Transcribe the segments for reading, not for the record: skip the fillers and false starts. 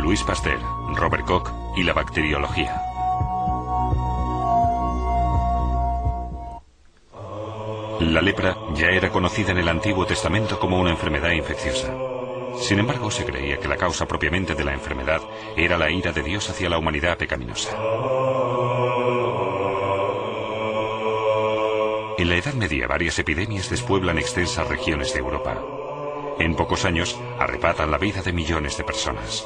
Louis Pasteur, Robert Koch y la bacteriología. La lepra ya era conocida en el Antiguo Testamento como una enfermedad infecciosa. Sin embargo, se creía que la causa propiamente de la enfermedad era la ira de Dios hacia la humanidad pecaminosa. En la Edad Media, varias epidemias despueblan extensas regiones de Europa. En pocos años, arrebatan la vida de millones de personas.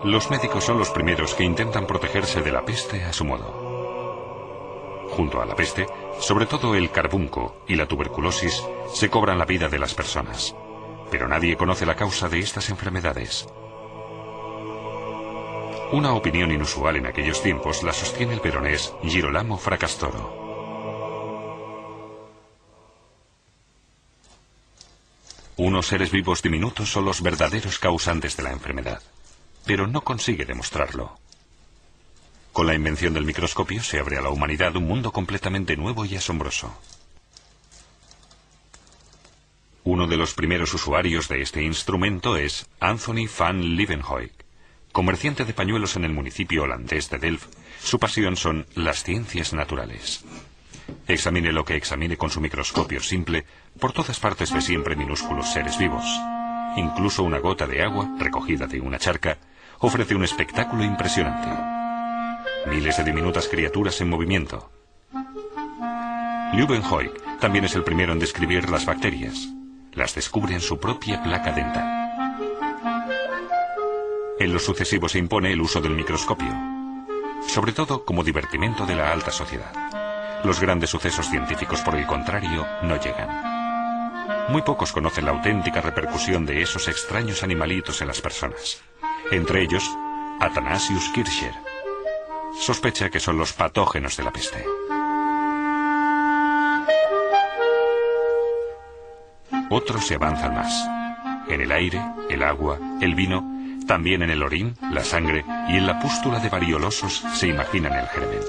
Los médicos son los primeros que intentan protegerse de la peste a su modo. Junto a la peste, sobre todo el carbunco y la tuberculosis se cobran la vida de las personas. Pero nadie conoce la causa de estas enfermedades. Una opinión inusual en aquellos tiempos la sostiene el veronés Girolamo Fracastoro. Unos seres vivos diminutos son los verdaderos causantes de la enfermedad, pero no consigue demostrarlo. Con la invención del microscopio se abre a la humanidad un mundo completamente nuevo y asombroso. Uno de los primeros usuarios de este instrumento es Anthony van Leeuwenhoek, comerciante de pañuelos en el municipio holandés de Delft. Su pasión son las ciencias naturales. Examine lo que examine con su microscopio simple, por todas partes ve siempre minúsculos seres vivos. Incluso una gota de agua, recogida de una charca, ofrece un espectáculo impresionante. Miles de diminutas criaturas en movimiento. Leeuwenhoek también es el primero en describir las bacterias. Las descubre en su propia placa dental. En lo sucesivo se impone el uso del microscopio, sobre todo como divertimento de la alta sociedad. Los grandes sucesos científicos, por el contrario, no llegan. Muy pocos conocen la auténtica repercusión de esos extraños animalitos en las personas. Entre ellos, Athanasius Kircher. Sospecha que son los patógenos de la peste. Otros se avanzan más. En el aire, el agua, el vino, también en el orín, la sangre y en la pústula de variolosos se imaginan el germen.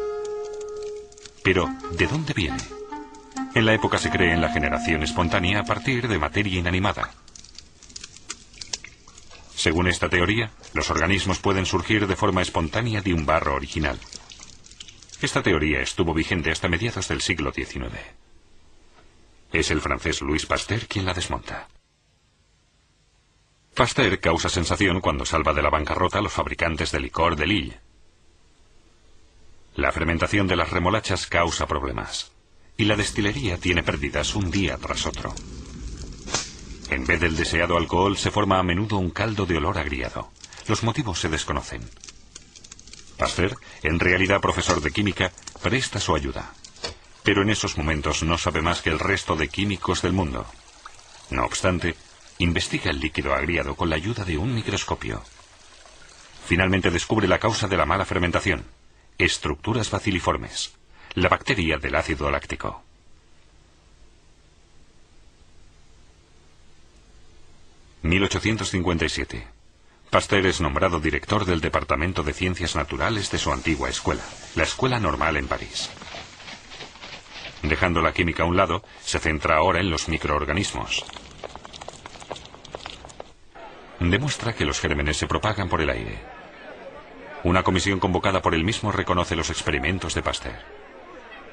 Pero, ¿de dónde viene? En la época se cree en la generación espontánea a partir de materia inanimada. Según esta teoría, los organismos pueden surgir de forma espontánea de un barro original. Esta teoría estuvo vigente hasta mediados del siglo XIX. Es el francés Louis Pasteur quien la desmonta. Pasteur causa sensación cuando salva de la bancarrota a los fabricantes de licor de Lille. La fermentación de las remolachas causa problemas, y la destilería tiene pérdidas un día tras otro. En vez del deseado alcohol se forma a menudo un caldo de olor agriado. Los motivos se desconocen. Pasteur, en realidad profesor de química, presta su ayuda. Pero en esos momentos no sabe más que el resto de químicos del mundo. No obstante, investiga el líquido agriado con la ayuda de un microscopio. Finalmente descubre la causa de la mala fermentación: estructuras baciliformes, la bacteria del ácido láctico. (1857). Pasteur es nombrado director del Departamento de Ciencias Naturales de su antigua escuela, la Escuela Normal en París. Dejando la química a un lado, se centra ahora en los microorganismos. Demuestra que los gérmenes se propagan por el aire. Una comisión convocada por él mismo reconoce los experimentos de Pasteur.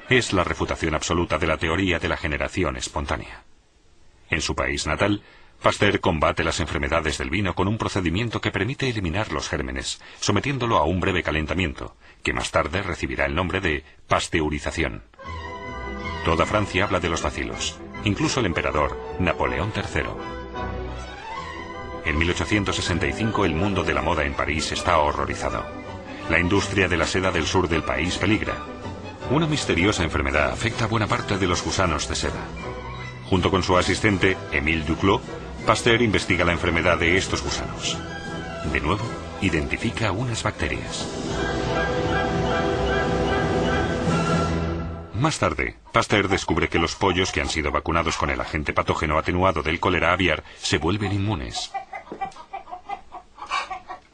Es la refutación absoluta de la teoría de la generación espontánea. En su país natal, Pasteur combate las enfermedades del vino con un procedimiento que permite eliminar los gérmenes, sometiéndolo a un breve calentamiento, que más tarde recibirá el nombre de pasteurización. Toda Francia habla de los bacilos, incluso el emperador Napoleón III. En 1865 el mundo de la moda en París está horrorizado. La industria de la seda del sur del país peligra. Una misteriosa enfermedad afecta a buena parte de los gusanos de seda. Junto con su asistente, Émile Duclos, Pasteur investiga la enfermedad de estos gusanos. De nuevo, identifica unas bacterias. Más tarde, Pasteur descubre que los pollos que han sido vacunados con el agente patógeno atenuado del cólera aviar se vuelven inmunes.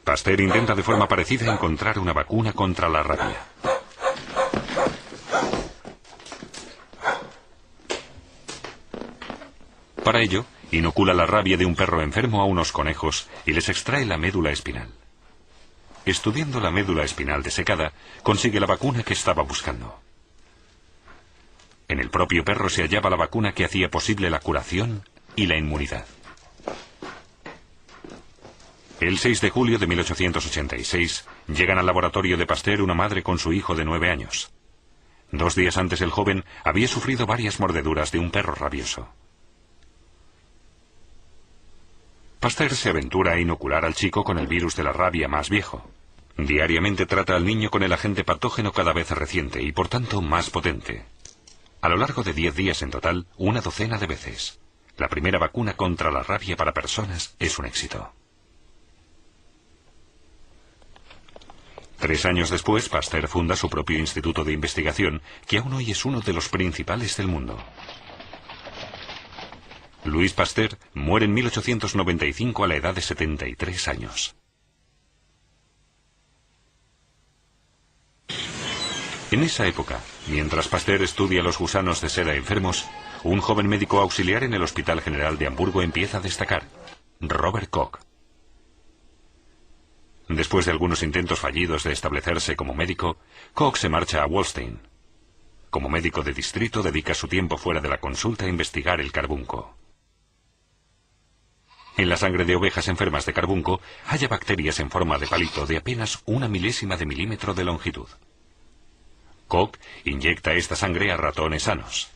Pasteur intenta de forma parecida encontrar una vacuna contra la rabia. Para ello, inocula la rabia de un perro enfermo a unos conejos y les extrae la médula espinal. Estudiando la médula espinal desecada, consigue la vacuna que estaba buscando. En el propio perro se hallaba la vacuna que hacía posible la curación y la inmunidad. El 6 de julio de 1886 llegan al laboratorio de Pasteur una madre con su hijo de 9 años. 2 días antes el joven había sufrido varias mordeduras de un perro rabioso. Pasteur se aventura a inocular al chico con el virus de la rabia más viejo. Diariamente trata al niño con el agente patógeno cada vez reciente y por tanto más potente. A lo largo de 10 días en total, una docena de veces. La primera vacuna contra la rabia para personas es un éxito. 3 años después, Pasteur funda su propio instituto de investigación, que aún hoy es uno de los principales del mundo. Louis Pasteur muere en 1895 a la edad de 73 años. En esa época, mientras Pasteur estudia los gusanos de seda enfermos, un joven médico auxiliar en el Hospital General de Hamburgo empieza a destacar: Robert Koch. Después de algunos intentos fallidos de establecerse como médico, Koch se marcha a Wolstein. Como médico de distrito, dedica su tiempo fuera de la consulta a investigar el carbunco. En la sangre de ovejas enfermas de carbunco halla bacterias en forma de palito de apenas 1 milésima de milímetro de longitud. Koch inyecta esta sangre a ratones sanos.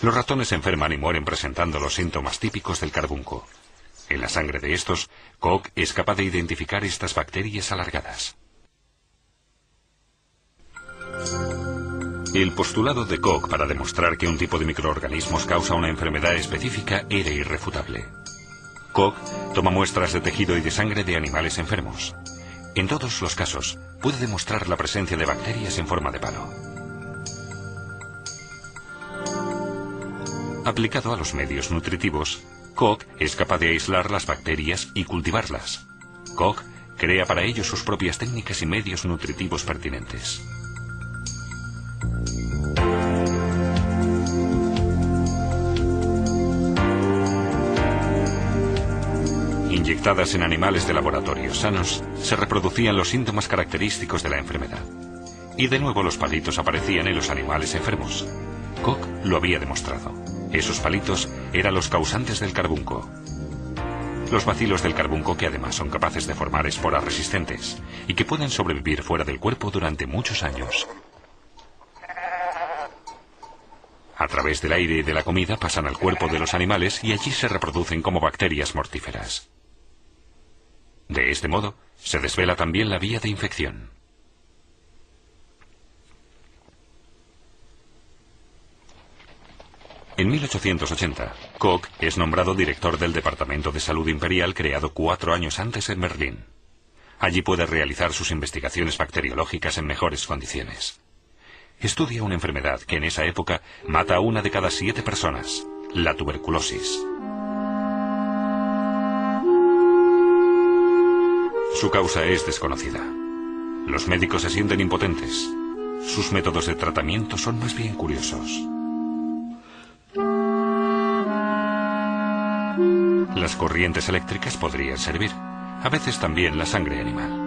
Los ratones se enferman y mueren presentando los síntomas típicos del carbunco. En la sangre de estos, Koch es capaz de identificar estas bacterias alargadas. El postulado de Koch para demostrar que un tipo de microorganismos causa una enfermedad específica era irrefutable. Koch toma muestras de tejido y de sangre de animales enfermos. En todos los casos, puede demostrar la presencia de bacterias en forma de palo. Aplicado a los medios nutritivos, Koch es capaz de aislar las bacterias y cultivarlas. Koch crea para ello sus propias técnicas y medios nutritivos pertinentes. Inyectadas en animales de laboratorio sanos, se reproducían los síntomas característicos de la enfermedad. Y de nuevo los palitos aparecían en los animales enfermos. Koch lo había demostrado. Esos palitos eran los causantes del carbunco. Los bacilos del carbunco, que además son capaces de formar esporas resistentes y que pueden sobrevivir fuera del cuerpo durante muchos años. A través del aire y de la comida pasan al cuerpo de los animales y allí se reproducen como bacterias mortíferas. De este modo, se desvela también la vía de infección. En 1880, Koch es nombrado director del Departamento de Salud Imperial creado 4 años antes en Berlín. Allí puede realizar sus investigaciones bacteriológicas en mejores condiciones. Estudia una enfermedad que en esa época mata a 1 de cada 7 personas, la tuberculosis. Su causa es desconocida. Los médicos se sienten impotentes. Sus métodos de tratamiento son más bien curiosos. Las corrientes eléctricas podrían servir, a veces también la sangre animal.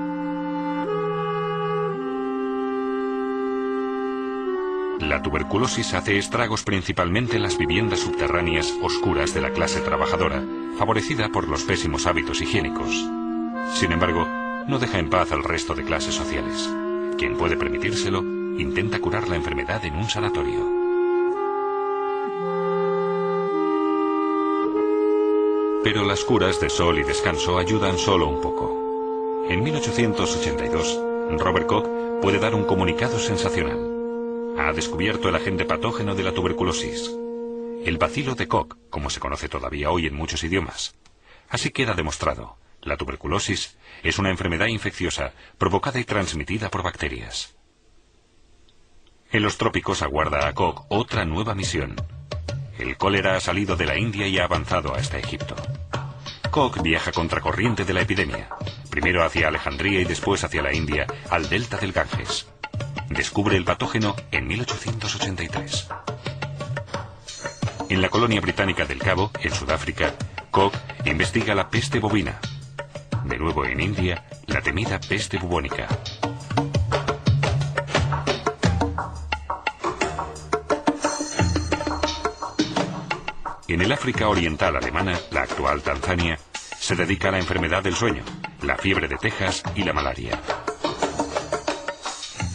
La tuberculosis hace estragos principalmente en las viviendas subterráneas oscuras de la clase trabajadora, favorecida por los pésimos hábitos higiénicos. Sin embargo, no deja en paz al resto de clases sociales. Quien puede permitírselo, intenta curar la enfermedad en un sanatorio. Pero las curas de sol y descanso ayudan solo un poco. En 1882, Robert Koch puede dar un comunicado sensacional. Ha descubierto el agente patógeno de la tuberculosis, el bacilo de Koch, como se conoce todavía hoy en muchos idiomas. Así queda demostrado, la tuberculosis es una enfermedad infecciosa provocada y transmitida por bacterias. En los trópicos aguarda a Koch otra nueva misión. El cólera ha salido de la India y ha avanzado hasta Egipto. Koch viaja contracorriente de la epidemia, primero hacia Alejandría y después hacia la India, al delta del Ganges. Descubre el patógeno en 1883. En la colonia británica del Cabo, en Sudáfrica, Koch investiga la peste bovina. De nuevo en India, la temida peste bubónica. En el África oriental alemana, la actual Tanzania, se dedica a la enfermedad del sueño, la fiebre de Texas y la malaria.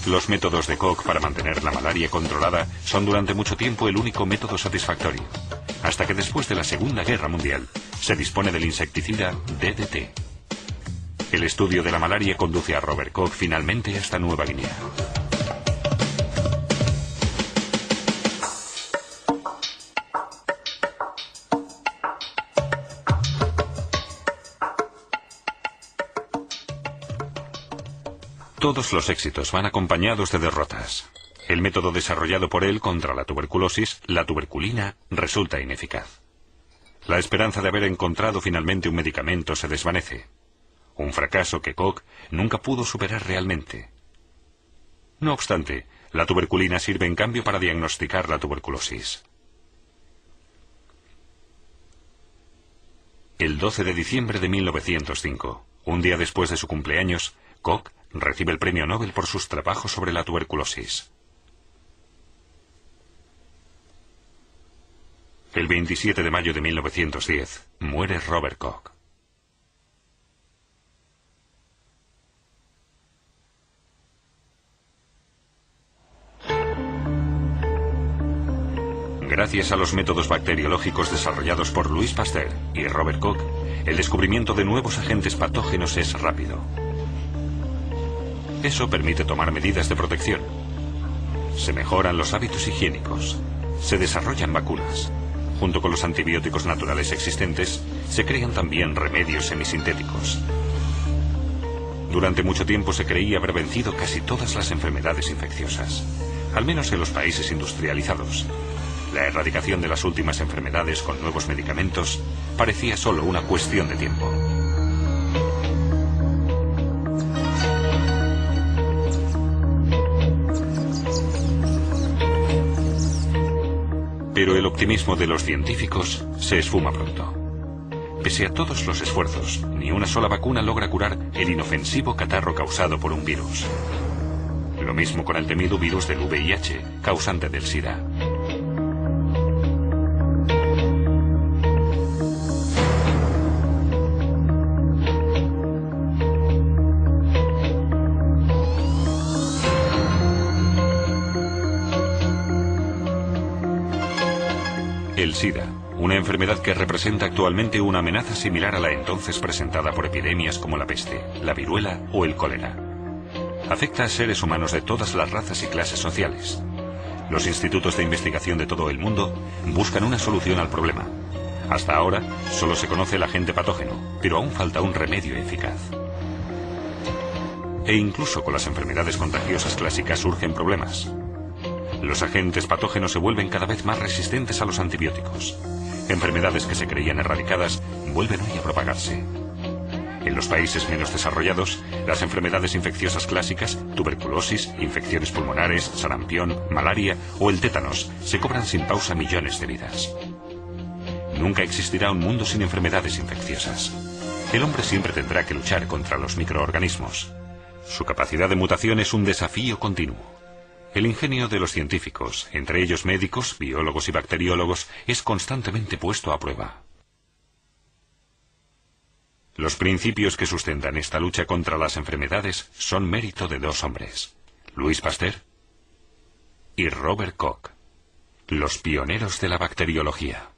Los métodos de Koch para mantener la malaria controlada son durante mucho tiempo el único método satisfactorio, hasta que después de la Segunda Guerra Mundial se dispone del insecticida DDT. El estudio de la malaria conduce a Robert Koch finalmente hasta Nueva Guinea. Todos los éxitos van acompañados de derrotas. El método desarrollado por él contra la tuberculosis, la tuberculina, resulta ineficaz. La esperanza de haber encontrado finalmente un medicamento se desvanece. Un fracaso que Koch nunca pudo superar realmente. No obstante, la tuberculina sirve en cambio para diagnosticar la tuberculosis. El 12 de diciembre de 1905, un día después de su cumpleaños, Koch recibe el premio Nobel por sus trabajos sobre la tuberculosis. El 27 de mayo de 1910, muere Robert Koch. Gracias a los métodos bacteriológicos desarrollados por Louis Pasteur y Robert Koch, el descubrimiento de nuevos agentes patógenos es rápido. Eso permite tomar medidas de protección. Se mejoran los hábitos higiénicos. Se desarrollan vacunas. Junto con los antibióticos naturales existentes, se crean también remedios semisintéticos. Durante mucho tiempo se creía haber vencido casi todas las enfermedades infecciosas, al menos en los países industrializados. La erradicación de las últimas enfermedades con nuevos medicamentos parecía solo una cuestión de tiempo. Pero el optimismo de los científicos se esfuma pronto. Pese a todos los esfuerzos, ni una sola vacuna logra curar el inofensivo catarro causado por un virus. Lo mismo con el temido virus del VIH, causante del SIDA. El SIDA, una enfermedad que representa actualmente una amenaza similar a la entonces presentada por epidemias como la peste, la viruela o el cólera. Afecta a seres humanos de todas las razas y clases sociales. Los institutos de investigación de todo el mundo buscan una solución al problema. Hasta ahora solo se conoce el agente patógeno, pero aún falta un remedio eficaz. E incluso con las enfermedades contagiosas clásicas surgen problemas. Los agentes patógenos se vuelven cada vez más resistentes a los antibióticos. Enfermedades que se creían erradicadas vuelven hoy a propagarse. En los países menos desarrollados, las enfermedades infecciosas clásicas, tuberculosis, infecciones pulmonares, sarampión, malaria o el tétanos, se cobran sin pausa millones de vidas. Nunca existirá un mundo sin enfermedades infecciosas. El hombre siempre tendrá que luchar contra los microorganismos. Su capacidad de mutación es un desafío continuo. El ingenio de los científicos, entre ellos médicos, biólogos y bacteriólogos, es constantemente puesto a prueba. Los principios que sustentan esta lucha contra las enfermedades son mérito de dos hombres, Louis Pasteur y Robert Koch, los pioneros de la bacteriología.